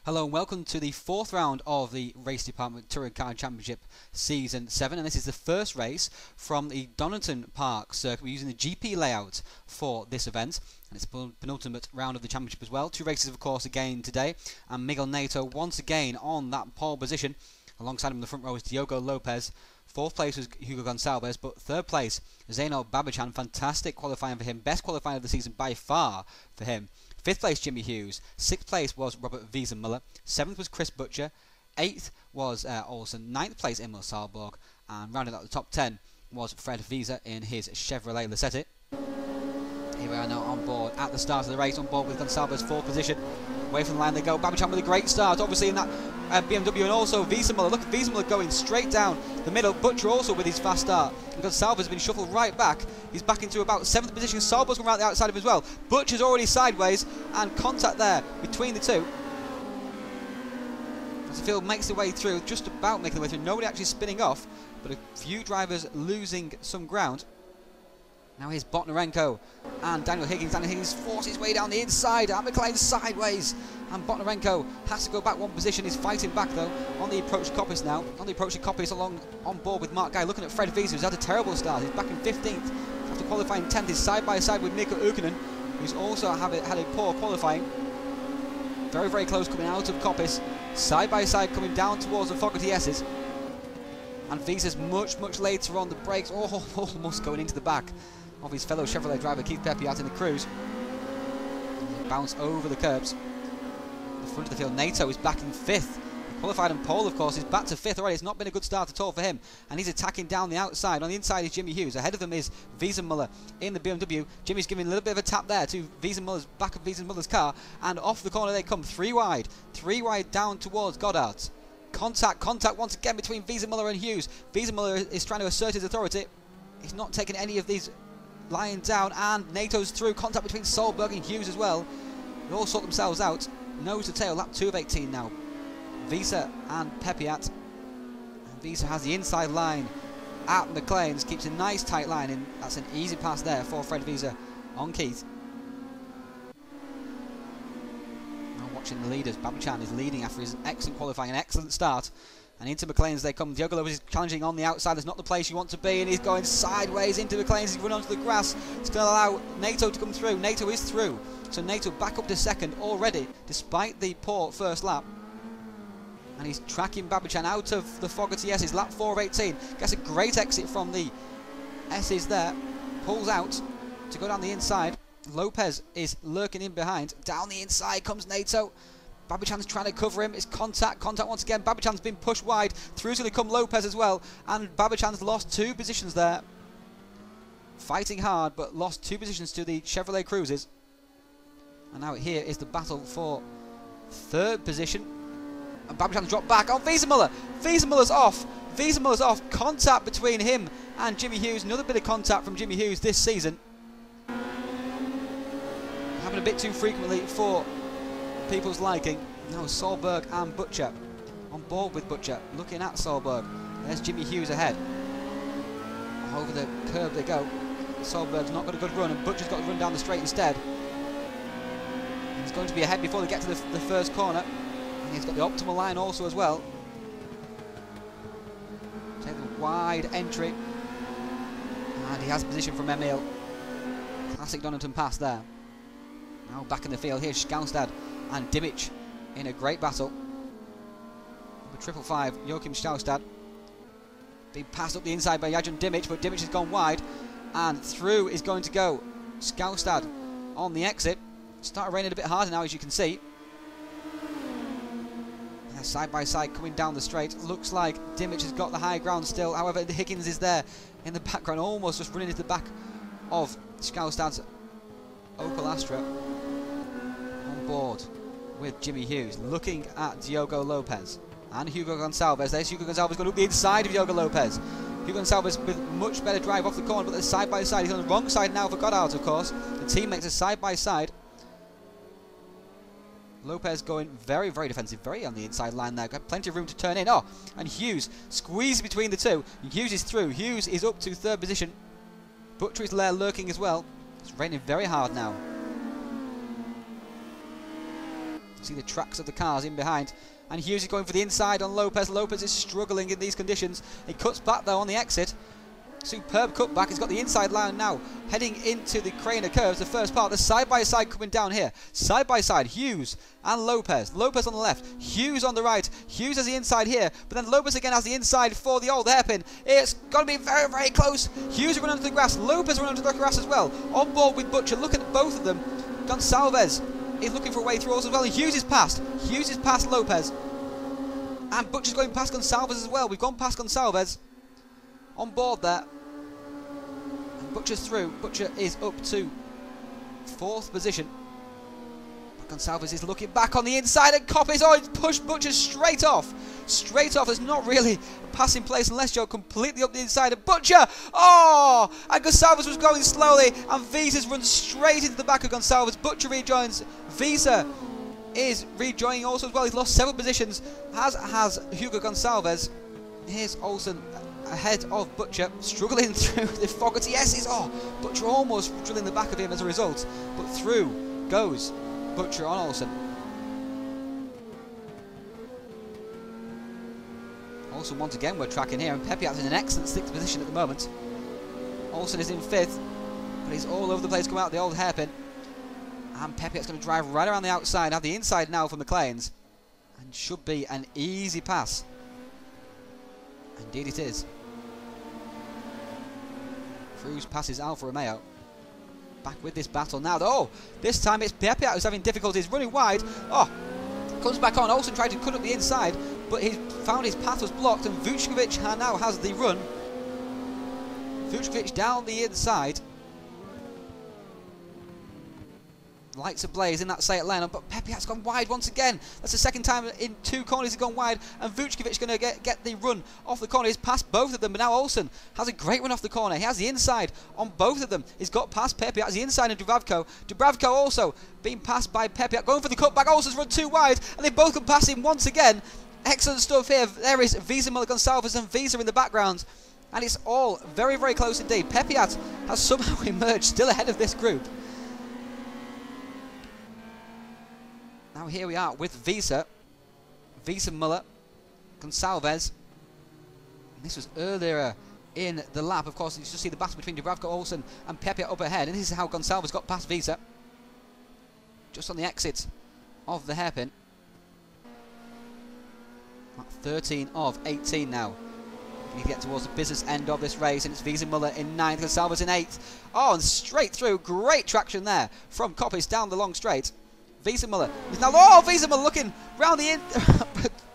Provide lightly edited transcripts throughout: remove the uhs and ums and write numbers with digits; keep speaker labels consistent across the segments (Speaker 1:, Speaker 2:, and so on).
Speaker 1: Hello and welcome to the fourth round of the Race Department Touring Car Championship Season 7, and this is the first race from the Donington Park circuit. We're using the GP layout for this event, and it's the penultimate round of the championship as well. Two races of course again today, and Miguel Neto once again on that pole position. Alongside him in the front row is Diogo Lopez. Fourth place was Hugo Gonçalves, but third place Zeno Babachan. Fantastic qualifying for him, best qualifying of the season by far for him. Fifth place Jimmy Hughes, sixth place was Robert Wiesenmuller, seventh was Chris Butcher, eighth was Olsen, ninth place Emil Salborg, and rounding out the top 10 was Fred Wiese in his Chevrolet Lacetti. Here we are now on board at the start of the race, on board with Gonçalves fourth position. Away from the line they go, Babachan with a great start, obviously in that BMW, and also Wiesenmuller. Look at Wiesenmuller going straight down the middle. Butcher also with his fast start. And Gonçalves has been shuffled right back. He's back into about 7th position. Salborg's going around the outside of him as well. Butcher's already sideways, and contact there between the two. As the field makes the way through, just about making the way through. Nobody actually spinning off, but a few drivers losing some ground. Now here's Botnarenko and Daniel Higgins. Daniel Higgins forces his way down the inside. And McLean sideways. And Botnarenko has to go back one position. He's fighting back though on the approach to Coppice now. On the approach to Coppice along on board with Mark Guy. Looking at Fred Wiese, who's had a terrible start. He's back in 15th after qualifying 10th. He's side by side with Mikko Ukkonen, who's also had a poor qualifying. Very, very close coming out of Coppice. Side by side coming down towards the Fogarty S's. And Wiese's much later on the brakes. Oh, almost going into the back of his fellow Chevrolet driver Keith Pepiat in the cruise. Bounce over the curbs. The front of the field, Neto is back in 5th. He qualified on pole, of course. He's back to 5th already. It's not been a good start at all for him. And he's attacking down the outside. On the inside is Jimmy Hughes. Ahead of them is Wiesenmuller in the BMW. Jimmy's giving a little bit of a tap there to Wiesenmuller's back of Wiesenmuller's car. And off the corner they come, 3 wide. 3 wide down towards Goddard. Contact once again between Wiesenmuller and Hughes. Wiesenmuller is trying to assert his authority. He's not taking any of these lying down, and NATO's through. Contact between Solberg and Hughes as well. They all sort themselves out. Nose to tail, lap 2 of 18 now. Wiese and Pepiat. And Wiese has the inside line at McLean's, keeps a nice tight line, and that's an easy pass there for Fred Wiese on Keith. Now watching the leaders, Babachan is leading after his excellent qualifying, an excellent start. And into McLean's they come. Diogo Lopez is challenging on the outside. That's not the place you want to be, and he's going sideways into McLean's. He's run onto the grass. It's going to allow Neto to come through. Neto is through. So Neto back up to 2nd already, despite the poor first lap. And he's tracking Babachan out of the Fogarty S's. Lap 4 of 18. Gets a great exit from the S's there. Pulls out to go down the inside. Lopez is lurking in behind. Down the inside comes Neto. Babachan's trying to cover him. It's contact once again. Babachan's been pushed wide. Through's going to come Lopez as well. And Babachan's lost 2 positions there. Fighting hard, but lost 2 positions to the Chevrolet Cruisers. And now here is the battle for 3rd position. And Babachan's dropped back. Oh, Wiesenmuller! Wiesenmuller's off. Wiesenmuller's off. Contact between him and Jimmy Hughes. Another bit of contact from Jimmy Hughes this season. Happened a bit too frequently for people's liking. Now Solberg and Butcher on board with Butcher, looking at Solberg. There's Jimmy Hughes ahead. Over the curb they go. Solberg's not got a good run, and Butcher's got to run down the straight instead. He's going to be ahead before they get to the first corner, and he's got the optimal line also as well. Take the wide entry, and he has position from Emil. Classic Donington pass there. Now back in the field, here's Schaustad and Dimic in a great battle. Number 555, Joachim Schaustad. Being passed up the inside by Jajan Dimic, but Dimic has gone wide. And through is going to go Schaustad on the exit. Started raining a bit harder now, as you can see. Yeah, side by side coming down the straight. Looks like Dimic has got the high ground still. However, Higgins is there in the background, almost just running into the back of Schaustad's Opel Astra. On board with Jimmy Hughes, looking at Diogo Lopez and Hugo Gonçalves. There's Hugo Gonçalves going up the inside of Diogo Lopez. Hugo Gonçalves with much better drive off the corner, but they're side by side. He's on the wrong side now for Goddard, of course. The teammates are side by side. Lopez going very, very defensive, very on the inside line there. Got plenty of room to turn in. Oh, and Hughes squeezed between the two. Hughes is through. Hughes is up to 3rd position. Butcher is there lurking as well. It's raining very hard now. See the tracks of the cars in behind. And Hughes is going for the inside on Lopez. Lopez is struggling in these conditions. He cuts back though on the exit. Superb cutback. He's got the inside line now. Heading into the Craner curves, the first part. The side-by-side coming down here. Side-by-side, Hughes and Lopez. Lopez on the left, Hughes on the right. Hughes has the inside here, but then Lopez again has the inside for the old hairpin. It's got to be very, very close. Hughes running onto the grass. Lopez running onto the grass as well. On board with Butcher. Look at both of them. Gonçalves is looking for a way through also as well. And Hughes is past. Hughes is past Lopez. And Butcher's going past Gonçalves as well. We've gone past Gonçalves. On board there. And Butcher's through. Butcher is up to 4th position. But Gonçalves is looking back on the inside and Coppis. Oh, it's pushed Butcher straight off. Straight off. There's not really a passing place unless you're completely up the inside of Butcher. Oh! And Gonçalves was going slowly. And Visa's run straight into the back of Gonçalves. Butcher rejoins. Visa is rejoining also as well. He's lost several positions. As has Hugo Gonçalves. Here's Olsen ahead of Butcher, struggling through the Fogarty S's. Oh, Butcher almost drilling the back of him as a result, but through goes Butcher on Olsen. Olsen once again we're tracking here, and Pepiat's in an excellent 6th position at the moment. Olsen is in 5th, but he's all over the place, coming out the old hairpin. And Pepiat's going to drive right around the outside, have the inside now for McLean's, and should be an easy pass. Indeed it is. Cruz passes Alfa Romeo. Back with this battle now. Oh, this time it's Pepiat who's having difficulties running wide. Oh, comes back on. Olsen tried to cut up the inside, but he found his path was blocked, and Vučković now has the run. Vučković down the inside. Lights ablaze in that Seat lane, but Pepiat's gone wide once again. That's the second time in 2 corners he's gone wide, and Vučković going to get the run off the corner. He's passed both of them, but now Olsen has a great run off the corner. He has the inside on both of them. He's got past Pepiat, has the inside on Dubravko. Dubravko also being passed by Pepiat, going for the cutback. Olsen's run too wide, and they both can pass him once again. Excellent stuff here. There is Visa, Gonçalves and Visa in the background, and it's all very, very close indeed. Pepiat has somehow emerged still ahead of this group. Now here we are with Visa, Muller, Gonçalves. And this was earlier in the lap. Of course, you just see the battle between Dubravko, Olsen and Pepiat up ahead. And this is how Gonçalves got past Visa. Just on the exit of the hairpin. 13 of 18 now. We need to get towards the business end of this race, and it's Visa Muller in 9th, Gonçalves in 8th. Oh, and straight through. Great traction there from Coppis down the long straight. Visa Muller is now, oh, Visa Muller looking round the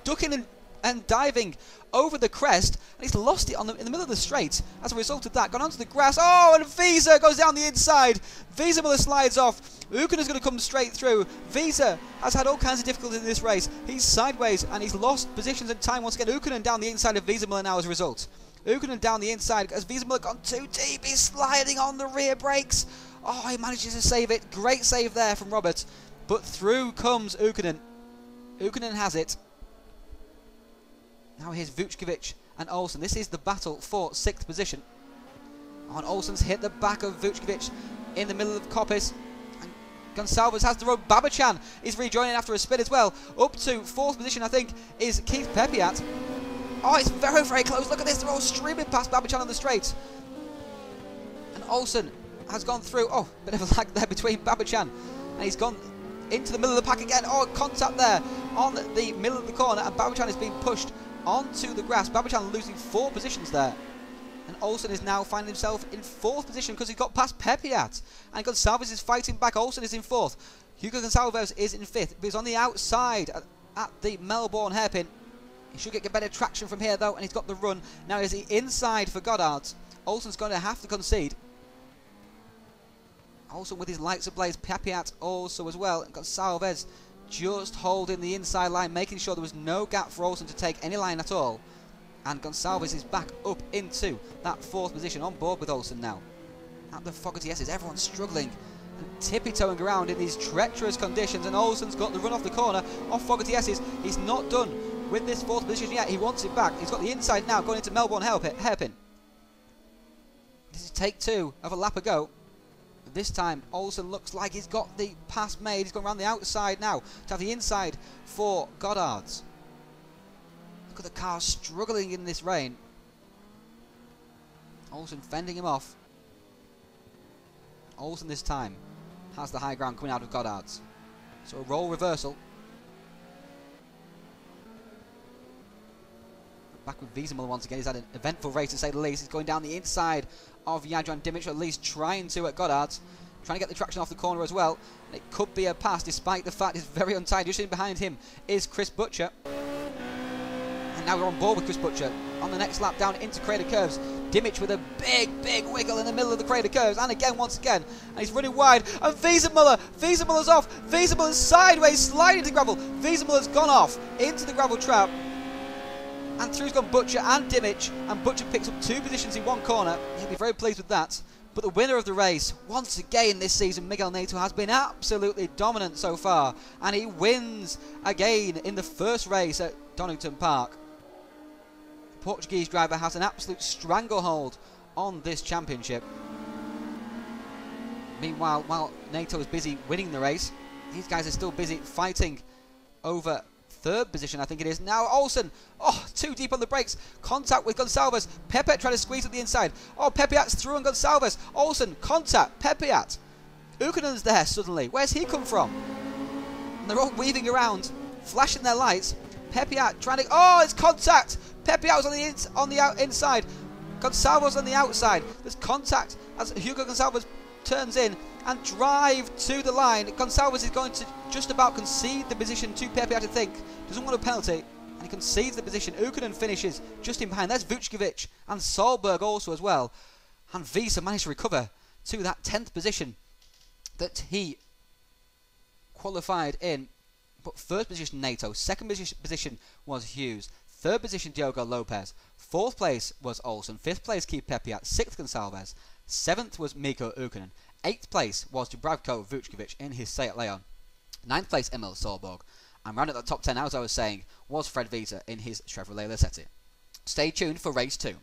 Speaker 1: ducking and diving over the crest, and he's lost it in the middle of the straight. As a result of that, gone onto the grass. Oh, and Visa goes down the inside. Visa Muller slides off. Ukonen's going to come straight through. Visa has had all kinds of difficulty in this race. He's sideways and he's lost positions and time once again. Ukonen down the inside of Visa Muller now as a result. Ukonen down the inside as Visa Muller gone too deep. He's sliding on the rear brakes. Oh, he manages to save it. Great save there from Robert. But through comes Ukonen. Ukonen has it. Now here's Vučković and Olsen. This is the battle for 6th position. And Olsen's hit the back of Vučković in the middle of Coppis. And Gonçalves has the road. Babachan is rejoining after a spin as well. Up to 4th position, I think, is Keith Pepiat. Oh, it's very, very close. Look at this. They're all streaming past Babachan on the straight. And Olsen has gone through. Oh, bit of a lag there between Babachan. And he's gone into the middle of the pack again. Oh, contact there on the middle of the corner, and Babachan is being pushed onto the grass. Babachan losing 4 positions there, and Olsen is now finding himself in 4th position because he got past Pepiat, and Gonçalves is fighting back. Olsen is in 4th. Hugo Gonçalves is in 5th, but he's on the outside at the Melbourne hairpin. He should get better traction from here though, and he's got the run. Now is the inside for Goddard. Olsen's going to have to concede. Olsen with his lights ablaze, Pepiat also as well, and Gonçalves just holding the inside line, making sure there was no gap for Olsen to take any line at all. And Gonçalves is back up into that 4th position, on board with Olsen now. At the Fogarty S's, everyone's struggling and tippy-toeing around in these treacherous conditions, and Olsen's got the run off the corner off Fogarty S's. He's not done with this 4th position yet, he wants it back. He's got the inside now going into Melbourne hairpin. This is take 2 of a lap ago. But this time, Olsen looks like he's got the pass made. He's going around the outside now to have the inside for Goddard's. Look at the car struggling in this rain. Olsen fending him off. Olsen this time has the high ground coming out of Goddard's. So a role reversal. Back with Wiesemuller once again. He's had an eventful race to say the least. He's going down the inside of Jadran Dimic, at least trying to at Goddard's. Trying to get the traction off the corner as well. And it could be a pass despite the fact it's very untidy. Just in behind him is Chris Butcher. And now we're on board with Chris Butcher. On the next lap down into Crater Curves. Dimic with a big wiggle in the middle of the Crater Curves. And again, once again. And he's running wide. And Wiesemuller's off. Wiesemuller's sideways, sliding to gravel. Wiesemuller's gone off into the gravel trap. And through's gone Butcher and Dimic, and Butcher picks up 2 positions in 1 corner. He'll be very pleased with that. But the winner of the race, once again this season, Miguel Neto, has been absolutely dominant so far. And he wins again in the first race at Donington Park. The Portuguese driver has an absolute stranglehold on this championship. Meanwhile, while Neto is busy winning the race, these guys are still busy fighting over 3rd position, I think it is. Now Olsen, too deep on the brakes. Contact with Gonçalves. Pepe trying to squeeze at the inside. Pepiat's through on Gonçalves. Olsen, contact. Pepiat. Ukonen's there suddenly. Where's he come from? And they're all weaving around, flashing their lights. Pepiat trying to... it's contact. Pepiat was on the inside. Gonçalves on the outside. There's contact as Hugo Gonçalves turns in and drive to the line. Gonçalves is going to just about concede the position to Pepe, I think. Doesn't want a penalty, and he concedes the position. Ukonen finishes just in behind. There's Vučković and Solberg also as well. And Wiese managed to recover to that 10th position that he qualified in. But 1st position, Neto. 2nd position was Hughes. 3rd position, Diogo Lopez. 4th place was Olsen. 5th place, Keith Pepiat. 6th, Gonçalves. 7th was Mikko Ukonen. 8th place was Dubravko Vučković in his Seat Leon. 9th place, Emil Solberg. And round at the top 10, as I was saying, was Fred Wiese in his Chevrolet Lacetti. Stay tuned for race 2.